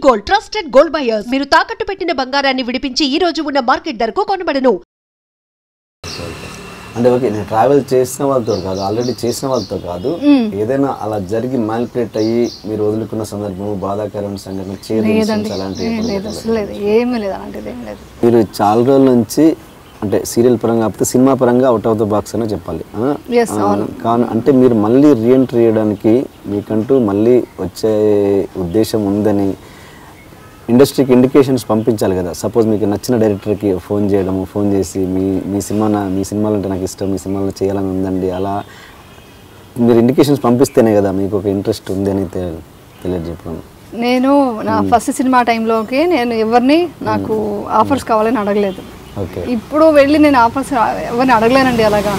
Gold trusted gold buyers మీరు తాకట్టు పెట్టిన బంగారాన్ని విడిపించి ఈ రోజు ఉన్న మార్కెట్ ధరకు కొనబడను. అంటే ఓకే నేను ట్రావెల్ చేసిన వాళ్ళతో కాదు, ఆల్రెడీ చేసిన వాళ్ళతో కాదు, ఏదైనా అలా జరిగి మ్యానిపులేట్ అయ్యి మీరు వదులుకున్న సందర్భం, బాధాకరమైన సంఘటన మీరు చాలా రోజుల నుంచి అంటే సీరియల్ పరంగా కాకపోతే సినిమా పరంగా అవుట్ ఆఫ్ ద బాక్స్ అనే చెప్పాలి. కానీ అంటే మీరు మళ్ళీ రీఎంట్రీ చేయడానికి మీకంటూ మళ్ళీ వచ్చే ఉద్దేశం ఉందని ఇండస్ట్రీకి ఇండికేషన్స్ పంపించాలి కదా. సపోజ్ మీకు నచ్చిన డైరెక్టర్కి ఫోన్ చేయడము, ఫోన్ చేసి మీ సినిమాలు అంటే నాకు ఇష్టం, మీ సినిమాలో చేయాలని ఉందండి, అలా మీరు ఇండికేషన్స్ పంపిస్తేనే కదా మీకు ఒక ఇంట్రెస్ట్ ఉంది అని తెలియజెప్పడం. నేను నా ఫస్ట్ సినిమా టైంలోకి నేను ఎవరిని నాకు ఆఫర్స్ కావాలని అడగలేదు. ఇప్పుడు వెళ్ళి నేను ఆఫర్స్ ఎవరిని అడగలేనండి. అలాగా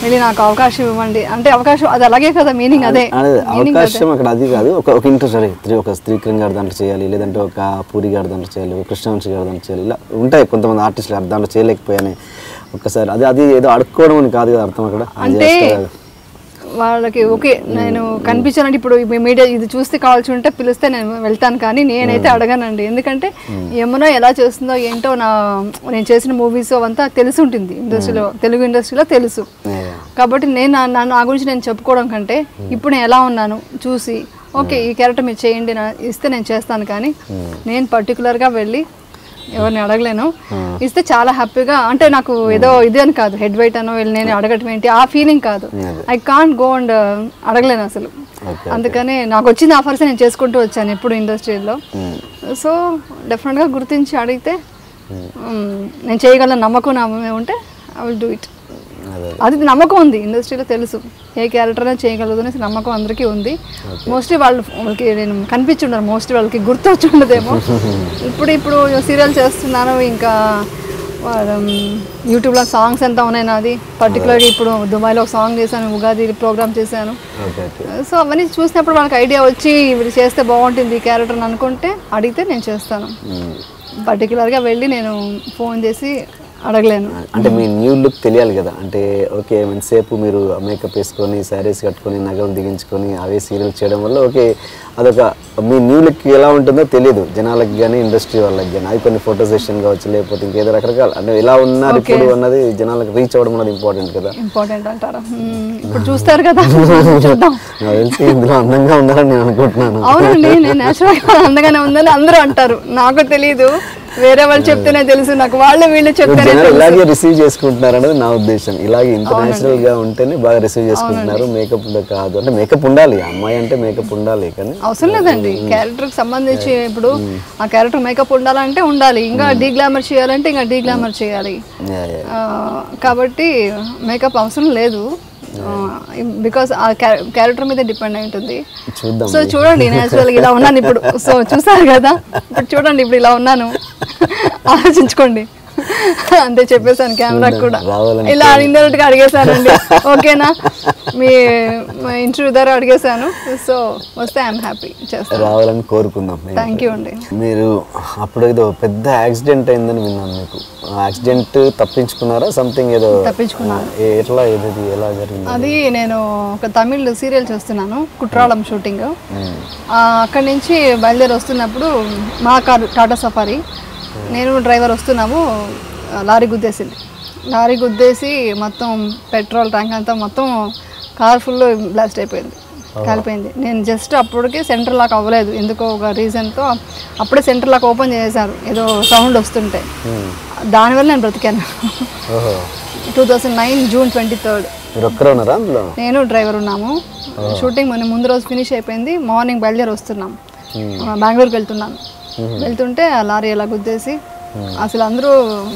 వెళ్ళి నాకు అవకాశం ఇవ్వండి అంటే అవకాశం అది అలాగే కదా మీనింగ్. అదే అవకాశం అక్కడ అది కాదు, ఒక ఇంట్రెస్ట్. అదే ఒక శ్రీకరణ్ గారి దాంట్లో చేయాలి, లేదంటే ఒక పూరి గారి దాంట్లో చేయాలి, కృష్ణవంశీ గారి దాంట్లో చేయాలి, ఇలా ఉంటాయి కొంతమంది ఆర్టిస్టులు దాంట్లో చేయలేకపోయానే ఒక్కసారి. అది ఏదో అడుక్కోవడం అని కాదు కదా అర్థం అక్కడ. అంటే వాళ్ళకి ఓకే నేను కనిపించానంటే ఇప్పుడు మీడియా ఇది చూస్తే కావాల్సి ఉంటే పిలిస్తే నేను వెళ్తాను, కానీ నేనైతే అడగానండి. ఎందుకంటే ఏమన్నా ఎలా చేస్తుందో ఏంటో నేను చేసిన మూవీస్ అవంతా తెలిసి ఉంటుంది ఇండస్ట్రీలో, తెలుగు ఇండస్ట్రీలో తెలుసు. కాబట్టి నా గురించి నేను చెప్పుకోవడం కంటే ఇప్పుడు నేను ఎలా ఉన్నాను చూసి ఓకే ఈ క్యారెక్టర్ మీరు చేయండి ఇస్తే నేను చేస్తాను. కానీ నేను పర్టికులర్గా వెళ్ళి ఎవరిని అడగలేను. ఇస్తే చాలా హ్యాపీగా అంటే నాకు ఏదో ఇది అని కాదు, హెడ్ వెయిట్ అనో వెళ్ళి నేను అడగటం ఏంటి ఆ ఫీలింగ్ కాదు. ఐ కాంట్ గో అండ్ అడగలేను అసలు. అందుకని నాకు వచ్చిన ఆఫర్స్ నేను చేసుకుంటూ వచ్చాను ఎప్పుడు ఇండస్ట్రీలో. సో డెఫినెట్గా గుర్తించి అడిగితే నేను చేయగల నమ్మకం నా ఉంటే ఐ విల్ డూ ఇట్. అది నమ్మకం ఉంది ఇండస్ట్రీలో, తెలుసు ఏ క్యారెక్టర్ అయినా చేయగలదు అనేసి నమ్మకం అందరికీ ఉంది. మోస్ట్లీ వాళ్ళకి నేను కనిపించుండను, మోస్ట్లీ వాళ్ళకి గుర్తు వచ్చి ఉండదేమో. ఇప్పుడు సీరియల్ చేస్తున్నాను, ఇంకా యూట్యూబ్లో సాంగ్స్ ఎంత ఉన్నాయి నాది. పర్టికులర్గా ఇప్పుడు దుబాయ్లో ఒక సాంగ్ చేశాను, ఉగాది ప్రోగ్రామ్ చేశాను. సో అవన్నీ చూసినప్పుడు వాళ్ళకి ఐడియా వచ్చి ఇవి చేస్తే బాగుంటుంది ఈ క్యారెక్టర్ అనుకుంటే అడిగితే నేను చేస్తాను. పర్టికులర్గా వెళ్ళి నేను ఫోన్ చేసి అడగలేను. అంటే మీ న్యూ లుక్ తెలియాలి కదా. అంటే ఓకే ఎంతసేపు మీరు మేకప్ వేసుకొని శారీస్ కట్టుకొని నగలు దిగించుకొని అవే సీరియల్ చేయడం వల్ల ఓకే అదొక మీ న్యూ లుక్ ఎలా ఉంటుందో తెలియదు జనాలకి కానీ ఇండస్ట్రీ వాళ్ళకి కానీ. అది కొన్ని ఫోటో సెషన్ కావచ్చు, లేకపోతే ఇంకేదో రకరకాల అంటే ఎలా ఉన్నారు ఇప్పుడు అన్నది జనాలకు రీచ్ అవ్వడం అన్నది ఇంపార్టెంట్ కదా. ఇంపార్టెంట్ అంటారా? ఇప్పుడు చూస్తారు కదా, చూద్దాం. నాకు తెలిసి ఇందులో అందంగా ఉండాలని నేను అనుకుంటున్నాను. అవునండి, నేను నేచురల్గా అందంగానే ఉందని అందరూ అంటారు, నాకు తెలీదు, వేరే వాళ్ళు చెప్తేనే తెలుసు నాకు, వాళ్ళు వీళ్ళు చెప్తేనే ఇలాగే రిసీవ్ చేసుకుంటున్నారు అనేది నా ఉద్దేశం. ఇలాగే ఇంత నేచురల్ గా ఉంటేనే బాగా రిసీవ్ చేసుకుంటున్నారు. మేకప్ కాదు అంటే మేకప్ ఉండాలి, అమ్మాయి అంటే మేకప్ ఉండాలి, కానీ అవసరం లేదండి. క్యారెక్టర్ కి సంబంధించి ఇప్పుడు ఆ క్యారెక్టర్ మేకప్ ఉండాలంటే ఉండాలి, ఇంకా డీ గ్లామర్ చేయాలంటే ఇంకా డీ గ్లామర్ చేయాలి. కాబట్టి మేకప్ అవసరం లేదు, బికాస్ ఆ క్యారెక్టర్ మీద డిపెండ్ అయి ఉంటుంది. సో చూడండి నేచురల్గా ఇలా ఉన్నాను ఇప్పుడు. సో చూసారు కదా, ఇప్పుడు చూడండి ఇప్పుడు ఇలా ఉన్నాను, ఆలోచించుకోండి. అంతే చెప్పేసాను కెమెరాకి కూడా, ఇలా ఇండైరెక్ట్ గా అడిగేసానండి. ఓకేనా, మీ ఇంటర్వ్యూ ద్వారా అడిగేసాను. సో వస్తే ఐఎమ్ హ్యాపీ, చేస్తాను, రావాలని కోరుకుందాం. థ్యాంక్ యూ అండి. మీరు అప్పుడు ఏదో పెద్ద యాక్సిడెంట్ అయిందని విన్నాను, మీకు యాక్సిడెంట్ తప్పించుకున్నారా? సంథింగ్ ఏదో తప్పించుకున్నాను. ఎట్లా ఎలా జరిగింది అది? నేను ఒక తమిళ్ సీరియల్ చేస్తున్నాను, కుట్రాళం షూటింగ్. అక్కడి నుంచి బయలుదేరి వస్తున్నప్పుడు మా కారు టాటా సఫారీ, నేను డ్రైవర్ వస్తున్నాము, లారీ గుద్దేసి మొత్తం పెట్రోల్ ట్యాంక్ అంతా మొత్తం కార్ ఫుల్ బ్లాస్ట్ అయిపోయింది, కాలిపోయింది. నేను జస్ట్ అప్పటికే సెంటర్ లాక్ అవ్వలేదు, ఎందుకో ఒక రీజన్తో అప్పుడే సెంటర్ లాక్ ఓపెన్ చేశారు, ఏదో సౌండ్ వస్తుంటే, దానివల్ల నేను బ్రతికాను. 2009 జూన్ 23. నేను డ్రైవర్ ఉన్నాము. షూటింగ్ ముందు రోజు ఫినిష్ అయిపోయింది, మార్నింగ్ బయలుదేరి వస్తున్నాం, బెంగళూరుకి వెళ్తుంటే ఆ లారీ ఎలా గుద్దేసి అసలు అందరూ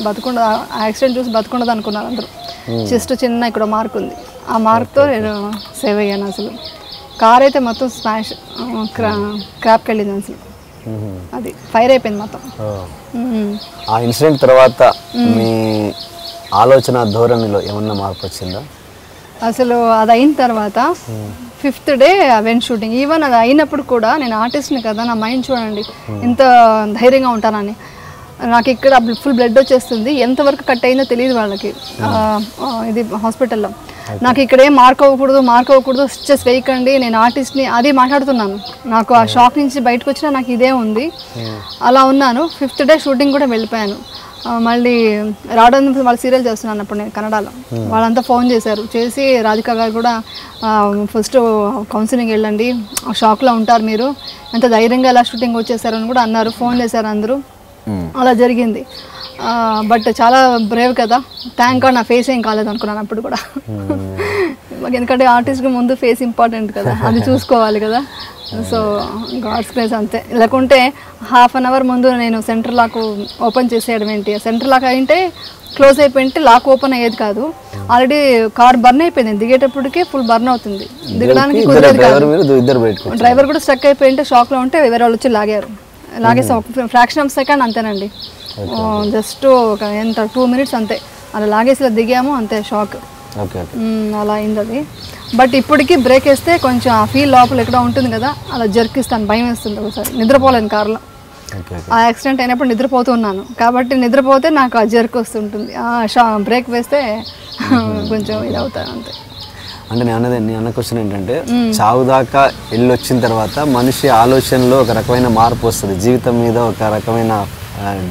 బతుకుండదు, యాక్సిడెంట్ చూసి బతుకుండదు అనుకున్నారు అందరూ. జస్ట్ చిన్న ఇక్కడ మార్క్ ఉంది, ఆ మార్క్తో నేను సేవ్ అయ్యాను. అసలు కార్ అయితే మొత్తం స్మాష్ క్రాప్కి వెళ్ళింది, అసలు అది ఫైర్ అయిపోయింది మొత్తం. ఆ ఇన్సిడెంట్ తర్వాత మీ ఆలోచన ధోరణిలో ఏమన్నా మార్పు వచ్చిందా? అసలు అది అయిన తర్వాత 5th డే అవెంట్ షూటింగ్, ఈవెన్ అది అయినప్పుడు కూడా నేను ఆర్టిస్ట్ని కదా, నా మైండ్ చూడండి ఎంత ధైర్యంగా ఉంటానని. నాకు ఇక్కడ ఫుల్ బ్లడ్ వచ్చేస్తుంది, ఎంతవరకు కట్ అయిందో తెలియదు వాళ్ళకి ఇది హాస్పిటల్లో. నాకు ఇక్కడ ఏం మార్క్ అవ్వకూడదు, స్టిచెస్ వేయకండి, నేను ఆర్టిస్ట్ని అది మాట్లాడుతున్నాను. నాకు ఆ షాక్ నుంచి బయటకు వచ్చినా నాకు ఇదే ఉంది, అలా ఉన్నాను. 5th డే షూటింగ్ కూడా వెళ్ళిపోయాను. మళ్ళీ రావడం వాళ్ళ సీరియల్ చేస్తున్నాను అప్పుడు నేను కన్నడలో. వాళ్ళంతా ఫోన్ చేసి రాధిక గారు కూడా ఫస్ట్ కౌన్సిలింగ్ వెళ్ళండి, షాక్లో ఉంటారు మీరు, ఎంత ధైర్యంగా ఎలా షూటింగ్ వచ్చేసారని కూడా అన్నారు, ఫోన్ చేశారు అందరూ. అలా జరిగింది. బట్ చాలా బ్రేవ్ కదా, థ్యాంక్ గాడ్ నా ఫేస్ ఏం కాలేదు అనుకున్నాను అప్పుడు కూడా. ఎందుకంటే ఆర్టిస్ట్కి ముందు ఫేస్ ఇంపార్టెంట్ కదా, అది చూసుకోవాలి కదా. సో గాడ్స్ గ్రేస్ అంతే. లేకుంటే ½ అన్ అవర్ ముందు నేను సెంటర్ లాక్ ఓపెన్ చేసేయడం ఏంటి, సెంటర్ లాక్ అయితే క్లోజ్ అయిపోయింటే లాక్ ఓపెన్ అయ్యేది కాదు. ఆల్రెడీ కార్ బర్న్ అయిపోయింది, దిగేటప్పటికే ఫుల్ బర్న్ అవుతుంది, దిగడానికి కుదిరేది కాదు. డ్రైవర్ కూడా స్ట్రక్ అయిపోయింటే షాక్లో ఉంటే వేరే వాళ్ళు వచ్చి లాగేసి ఫ్రాక్షన్ ఆఫ్ సెకండ్ అంతేనండి, జస్ట్ ఒక ఎంత 2 minutes అంతే, అలా లాగేసి ఇలా దిగాము అంతే, షాక్ అలా అయింది అది. బట్ ఇప్పటికీ బ్రేక్ వేస్తే కొంచెం ఆ ఫీల్ లోపల ఎక్కడ ఉంటుంది కదా, అలా జర్కిస్తాను, భయం వేస్తుంది. ఒకసారి నిద్రపోలేను కార్లో, ఆ యాక్సిడెంట్ అయినప్పుడు నిద్రపోతున్నాను కాబట్టి నిద్రపోతే నాకు ఆ జర్క్ వస్తుంటుంది, బ్రేక్ వేస్తే కొంచెం ఇది అవుతాను అంతే. అంటే నేను అన్న క్వశ్చన్ ఏంటంటే, చావు దాకా వెళ్ళొచ్చిన తర్వాత మనిషి ఆలోచనలో ఒక రకమైన మార్పు వస్తుంది, జీవితం మీద ఒక రకమైన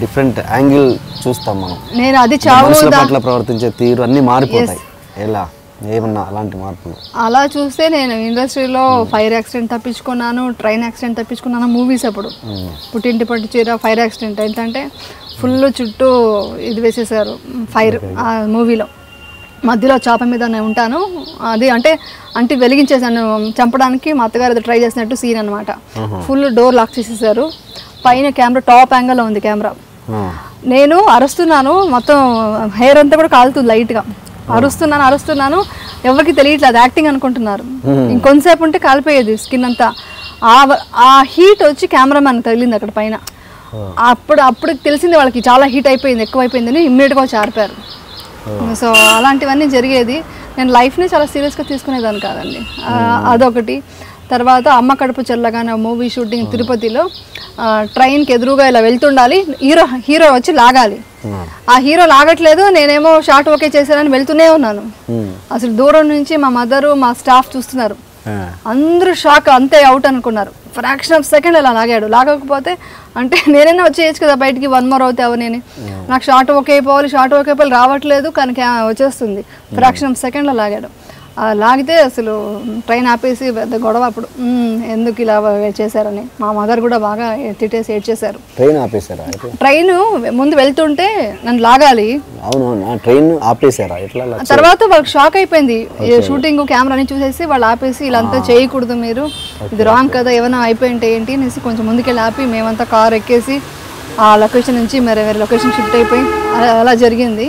డిఫరెంట్ యాంగిల్ చూస్తాం మనం. నేను అది చావు పట్ల ప్రవర్తించే తీరు అన్ని మారిపోతాయి. ఎలా ఏమన్నా అలాంటి మార్పులు అలా చూస్తే నేను ఇండస్ట్రీలో ఫైర్ యాక్సిడెంట్ తప్పించుకున్నాను, ట్రైన్ యాక్సిడెంట్ తప్పించుకున్నాను. మూవీస్ అప్పుడు పుట్టింటి పట్టు చీర ఫైర్ యాక్సిడెంట్ ఏంటంటే ఫుల్ చుట్టూ ఇది వేసేసారు ఫైర్. ఆ మూవీలో మధ్యలో చాప మీద నేను ఉంటాను, అది అంటే వెలిగించేసాను చంపడానికి, మా అత్తగారు ట్రై చేసినట్టు సీన్ అనమాట. ఫుల్ డోర్ లాక్ చేసేసారు, పైన కెమెరా టాప్ యాంగిల్లో ఉంది కెమెరా. నేను అరుస్తున్నాను, మొత్తం హెయిర్ అంతా కూడా కాలుతుంది లైట్గా, అరుస్తున్నాను, ఎవరికి తెలియట్లేదు, యాక్టింగ్ అనుకుంటున్నారు. ఇంకొంతసేపు ఉంటే కాలిపోయేది స్కిన్ అంతా. ఆ హీట్ వచ్చి కెమెరామ్యాన్ తగిలింది అక్కడ పైన. అప్పుడు తెలిసింది వాళ్ళకి చాలా హీట్ అయిపోయింది, ఎక్కువైపోయిందని ఇమ్మీడియట్గా వచ్చి ఆరిపారు. సో అలాంటివన్నీ జరిగేది. నేను లైఫ్ని చాలా సీరియస్గా తీసుకునేదాన్ని కాదండి, అదొకటి. తర్వాత అమ్మ కడుపు చల్లగానే మూవీ షూటింగ్ తిరుపతిలో ట్రైన్కి ఎదురుగా ఇలా వెళ్తుండాలి, హీరో వచ్చి లాగాలి, ఆ హీరో లాగట్లేదు, నేనేమో షార్ట్ ఓకే చేశానని వెళ్తూనే ఉన్నాను. అసలు దూరం నుంచి మా మదరు మా స్టాఫ్ చూస్తున్నారు, అందరూ షాక్, అంతే అవుట్ అనుకున్నారు. ఫ్రాక్షన్ ఆఫ్ సెకండ్ అలా లాగాడు. లాగకపోతే అంటే నేనైనా వచ్చేయచ్చు కదా బయటికి, 1 more అవుతావు, నేను నాకు షార్ట్ ఓకే అయిపోవాలి రావట్లేదు, కానీ వచ్చేస్తుంది. ఫ్రాక్షన్ ఆఫ్ సెకండ్లో లాగాడు. లాగితే అసలు ట్రైన్ ఆపేసి పెద్ద గొడవ. అప్పుడు ఎందుకు ఇలా చేశారని మా మదర్ కూడా బాగా తిట్టేసి ఏడ్చేశారు. ట్రైన్ ఆపేశారా? ట్రైన్ ముందు వెళ్తుంటే నన్ను లాగాలి, ట్రైన్ ఆపేశారా? తర్వాత వాళ్ళకి షాక్ అయిపోయింది, షూటింగ్ కెమెరాని చూసేసి వాళ్ళు ఆపేసి ఇలా అంతా చేయకూడదు మీరు, ఇది రాంగ్ కదా, ఏమైనా అయిపోయింటే ఏంటి అనేసి కొంచెం ముందుకెళ్ళి ఆపి మేమంతా కార్ ఎక్కేసి ఆ లొకేషన్ నుంచి వేరే లొకేషన్ షిఫ్ట్ అయిపోయి అలా జరిగింది.